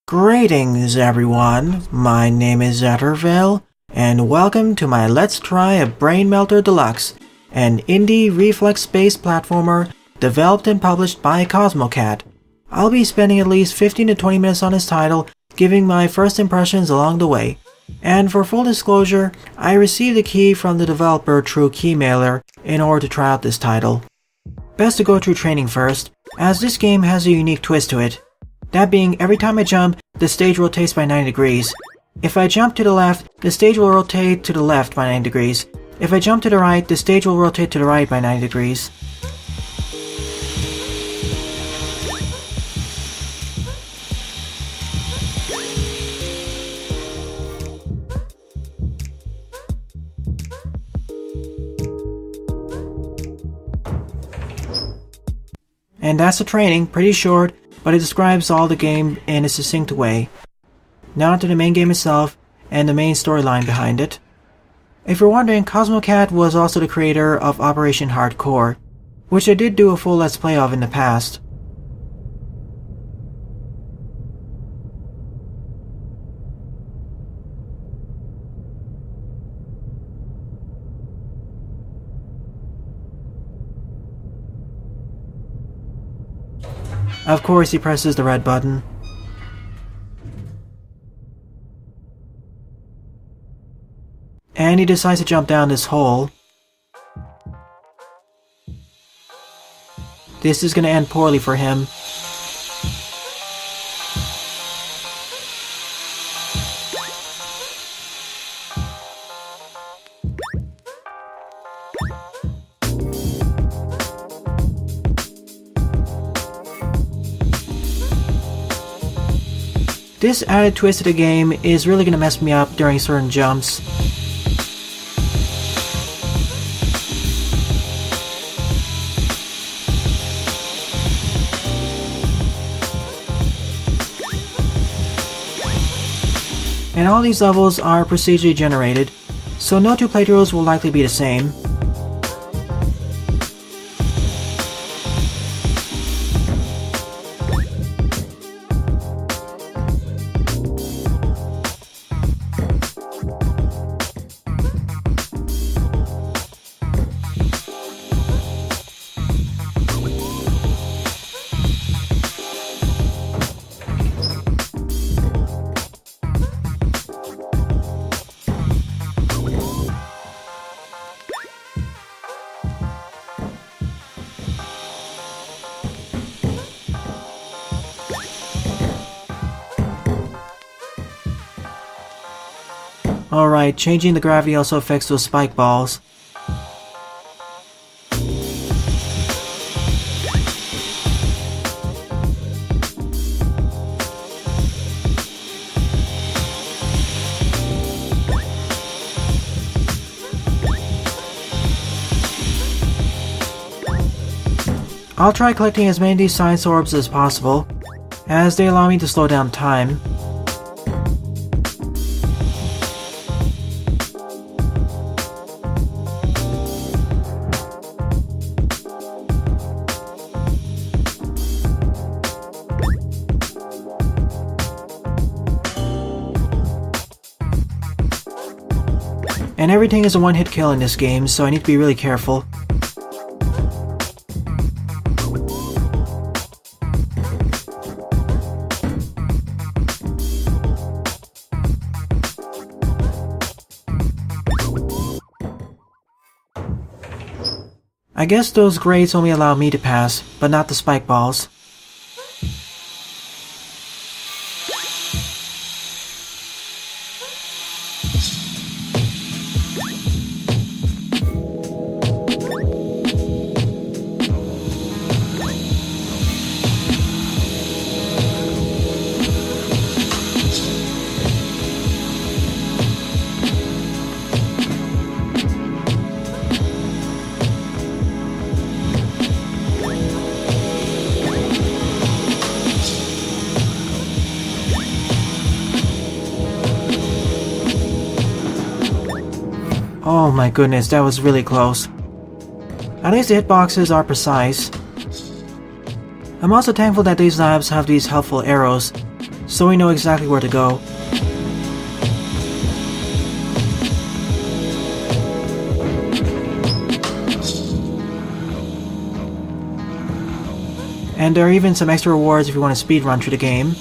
Greetings everyone, my name is Zetterville, and welcome to my Let's Try a Brainmelter Deluxe, an indie reflex-based platformer developed and published by Cosmocat. I'll be spending at least 15 to 20 minutes on this title, giving my first impressions along the way. And for full disclosure, I received a key from the developer through Keymailer in order to try out this title. Best to go through training first, as this game has a unique twist to it. That being, every time I jump, the stage rotates by 90 degrees. If I jump to the left, the stage will rotate to the left by 90 degrees. If I jump to the right, the stage will rotate to the right by 90 degrees. And that's the training, pretty short, but it describes all the game in a succinct way. Now onto the main game itself, and the main storyline behind it. If you're wondering, Cosmocat was also the creator of Operation Hardcore, which I did do a full Let's Play of in the past. Of course, he presses the red button. And he decides to jump down this hole. This is going to end poorly for him. This added twist to the game is really going to mess me up during certain jumps. And all these levels are procedurally generated, so no two playthroughs will likely be the same. Alright, changing the gravity also affects those spike balls. I'll try collecting as many of these science orbs as possible, as they allow me to slow down time. And everything is a one-hit kill in this game, so I need to be really careful. I guess those grades only allow me to pass, but not the spike balls. Oh my goodness, that was really close. At least the hitboxes are precise. I'm also thankful that these labs have these helpful arrows, so we know exactly where to go. And there are even some extra rewards if you want to speedrun through the game.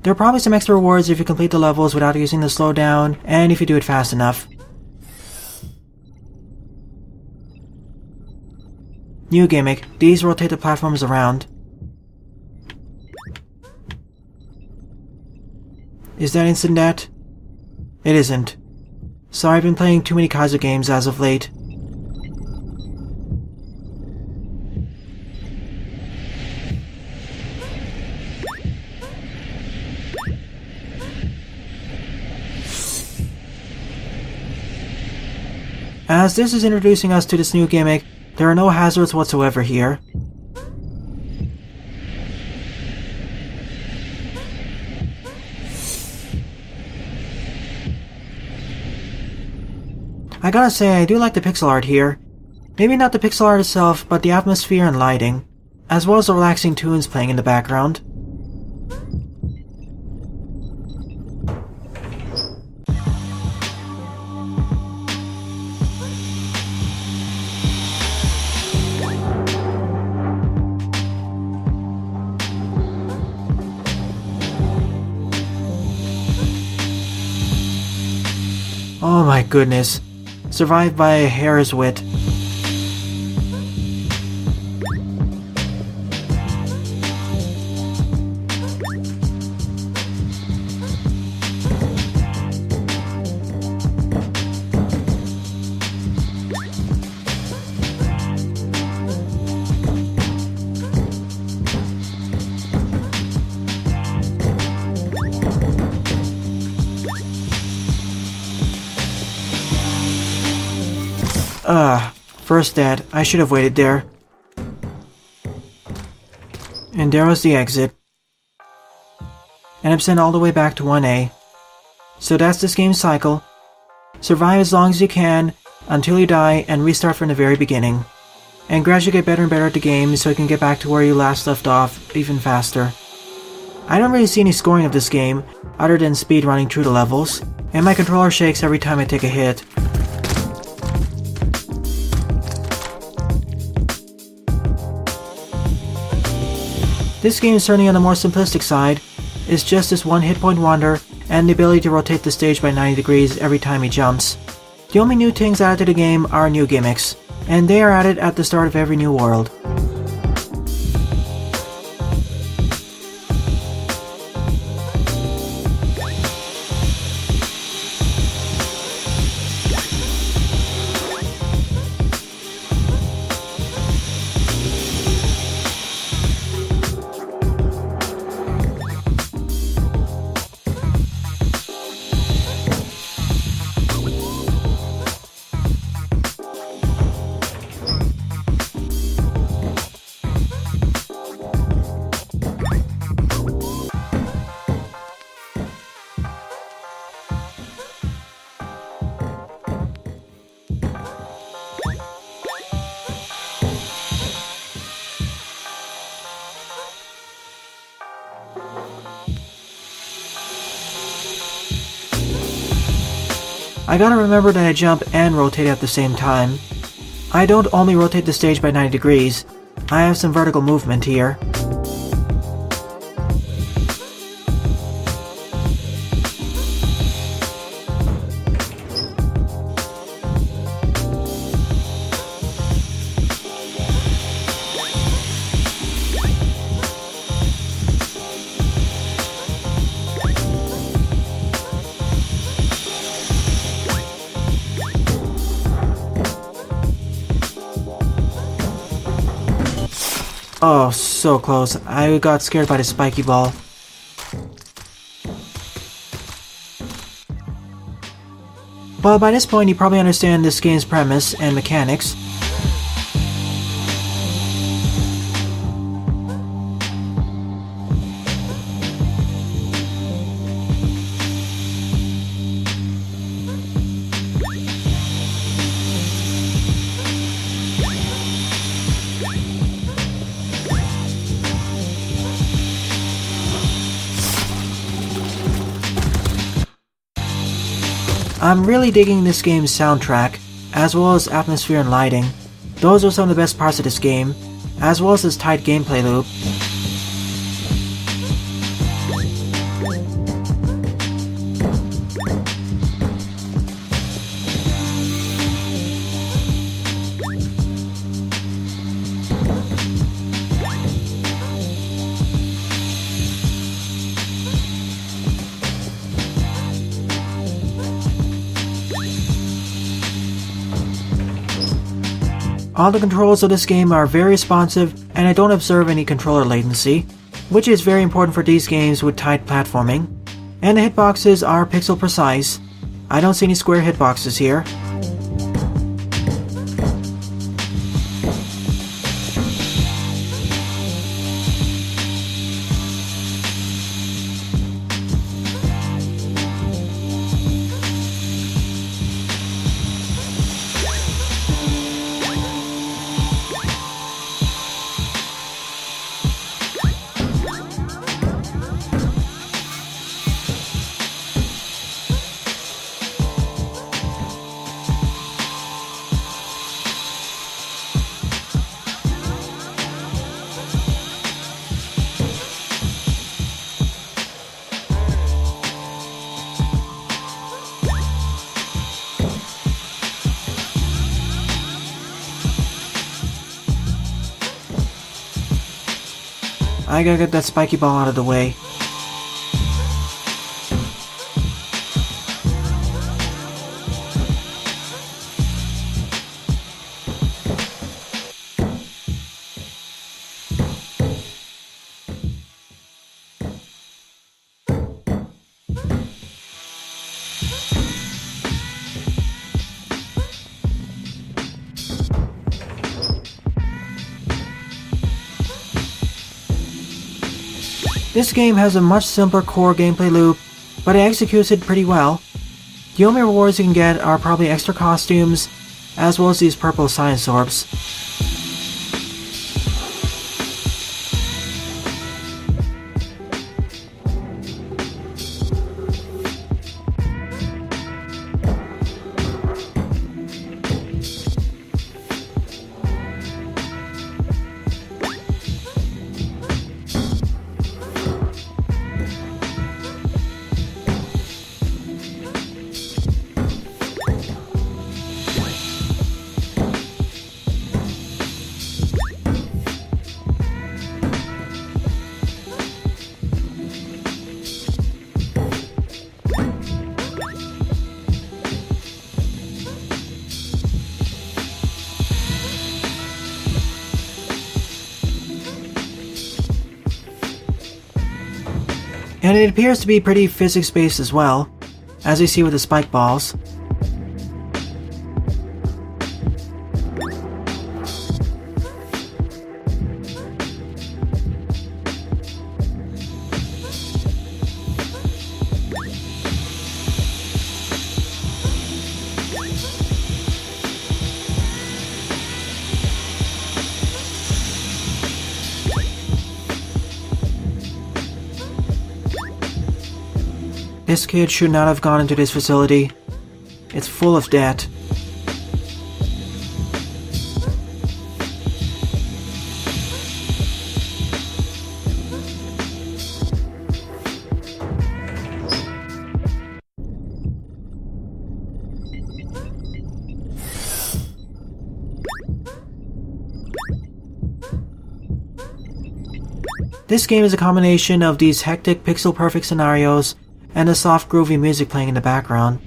There are probably some extra rewards if you complete the levels without using the slowdown, and if you do it fast enough. New gimmick, these rotate the platforms around. Is that instant death? It isn't. Sorry, I've been playing too many Kaizo games as of late. As this is introducing us to this new gimmick, there are no hazards whatsoever here. I gotta say, I do like the pixel art here. Maybe not the pixel art itself, but the atmosphere and lighting, as well as the relaxing tunes playing in the background. Oh my goodness. Survived by a hair's width. First dead. I should have waited there. And there was the exit. And I'm sent all the way back to 1A. So that's this game's cycle. Survive as long as you can, until you die, and restart from the very beginning. And gradually get better and better at the game so you can get back to where you last left off, even faster. I don't really see any scoring of this game, other than speed running through the levels, and my controller shakes every time I take a hit. This game is certainly on the more simplistic side. It's just this one hit point wonder and the ability to rotate the stage by 90 degrees every time he jumps. The only new things added to the game are new gimmicks, and they are added at the start of every new world. I gotta remember that I jump and rotate at the same time. I don't only rotate the stage by 90 degrees, I have some vertical movement here. Oh, so close. I got scared by the spiky ball. Well, by this point you probably understand this game's premise and mechanics. I'm really digging this game's soundtrack, as well as atmosphere and lighting. Those are some of the best parts of this game, as well as this tight gameplay loop. All the controls of this game are very responsive, and I don't observe any controller latency, which is very important for these games with tight platforming. And the hitboxes are pixel precise. I don't see any square hitboxes here. I gotta get that spiky ball out of the way. This game has a much simpler core gameplay loop, but it executes it pretty well. The only rewards you can get are probably extra costumes, as well as these purple science orbs. And it appears to be pretty physics-based as well, as you see with the spike balls. This kid should not have gone into this facility. It's full of debt. This game is a combination of these hectic pixel-perfect scenarios and the soft groovy music playing in the background.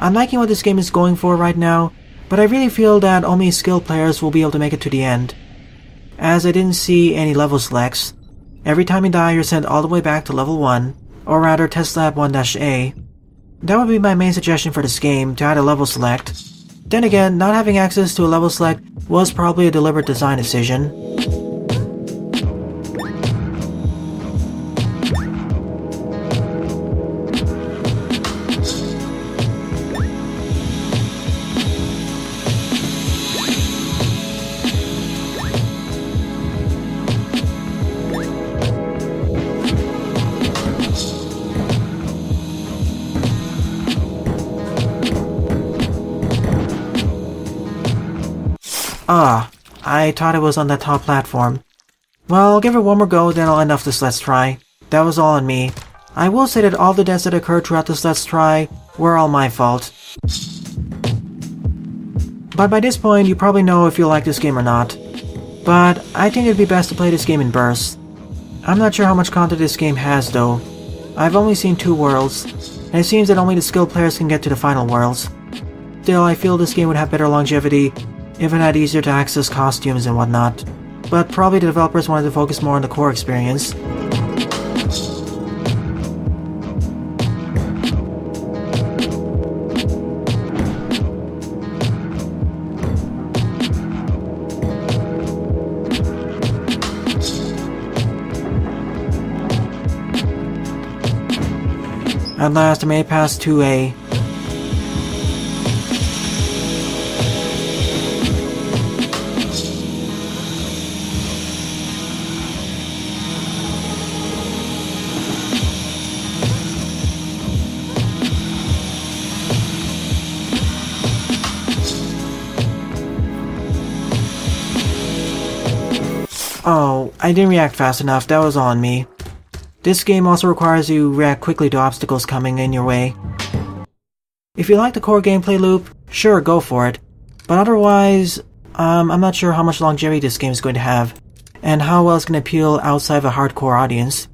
I'm liking what this game is going for right now, but I really feel that only skilled players will be able to make it to the end. As I didn't see any level selects, every time you die you're sent all the way back to level 1, or rather Test Lab 1-A. That would be my main suggestion for this game, to add a level select. Then again, not having access to a level select was probably a deliberate design decision. I thought it was on that top platform. Well, I'll give it one more go, then I'll end off this Let's Try. That was all on me. I will say that all the deaths that occurred throughout this Let's Try were all my fault. But by this point, you probably know if you like this game or not. But I think it'd be best to play this game in bursts. I'm not sure how much content this game has though. I've only seen 2 worlds, and it seems that only the skilled players can get to the final worlds. Still, I feel this game would have better longevity if it had easier to access costumes and whatnot, but probably the developers wanted to focus more on the core experience. At last I made it past 2A. Oh, I didn't react fast enough, that was on me. This game also requires you react quickly to obstacles coming in your way. If you like the core gameplay loop, sure, go for it. But otherwise, I'm not sure how much longevity this game is going to have, and how well it's going to appeal outside of a hardcore audience.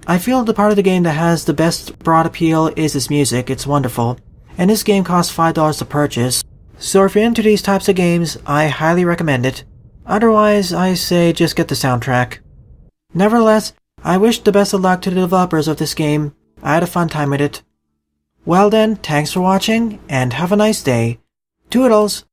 I feel the part of the game that has the best broad appeal is its music, it's wonderful. And this game costs $5 to purchase, so if you're into these types of games, I highly recommend it. Otherwise, I say just get the soundtrack. Nevertheless, I wish the best of luck to the developers of this game. I had a fun time with it. Well then, thanks for watching, and have a nice day. Toodles!